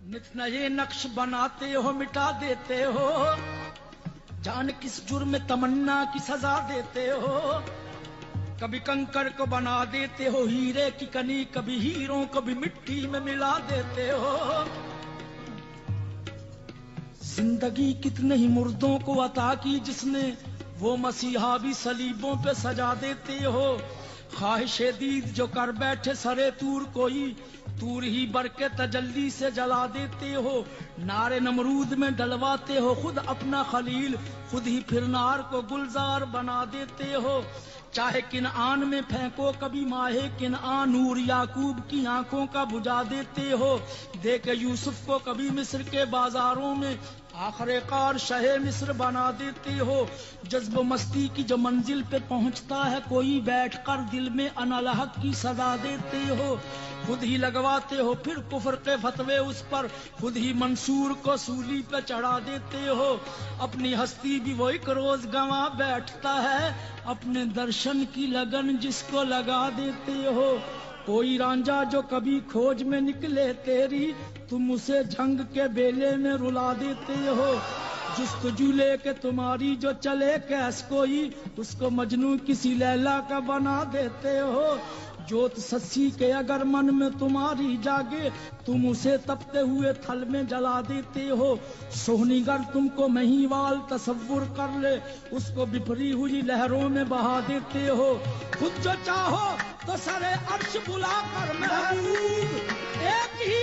نت نئے نقش بناتے ہو مٹا دیتے ہو، جان کس جرم تمنا کی سزا دیتے ہو، کبھی کنکر کو بنا دیتے ہو ہیرے کی کنی، کبھی ہیروں کبھی مٹی میں ملا دیتے ہو۔ زندگی کتنے ہی مردوں کو عطا کی جس نے، وہ مسیحا بھی صلیبوں پہ سجا دیتے ہو۔ خواہش دید جو کر بیٹھے سرے طور کوئی، طور ہی بر کے تجلی سے جلا دیتے ہو۔ نار نمرود میں ڈلواتے ہو خود اپنا خلیل، خود ہی پھر نار کو گلزار بنا دیتے ہو۔ چاہے کنعان میں پھینکو کبھی ماہ کنعان، نور یعقوب کی آنکھوں کا بجھا دیتے ہو۔ دیکھ یوسف کو کبھی مصر کے بازاروں میں، آخر کار شہ مصر بنا دیتے ہو۔ جذب و مستی کی جو منزل پہ پہنچتا ہے کوئی، بیٹھ کر دل میں انالحق کی صدا دیتے ہو۔ خود ہی لگواتے ہو پھر کفر کے فتوے اس پر، خود ہی منصور کو سولی پہ چڑھا دیتے ہو۔ اپنی ہستی بھی وہ ایک روز گنوا بیٹھتا ہے، اپنے درشن کی لگن جس کو لگا دیتے ہو۔ کوئی رانجھا جو کبھی کھوج میں نکلے تیری، تم اسے جھنگ کے بیلے میں رلا دیتے ہو۔ جستجو لے کے تمہاری جو چلے کیس کوئی، اس کو مجنوں کسی لیلا کا بنا دیتے ہو۔ جوت سسی کے اگر من میں تمہاری جاگے، تم اسے تپتے ہوئے تھل میں جلا دیتے ہو۔ سوہنی گر تم کو مہیوال تصور کر لے، اس کو بپھری ہوئی لہروں میں بہا دیتے ہو۔ خود جو چاہو تو سرے عرش بلا کر محبوب، ایک ہی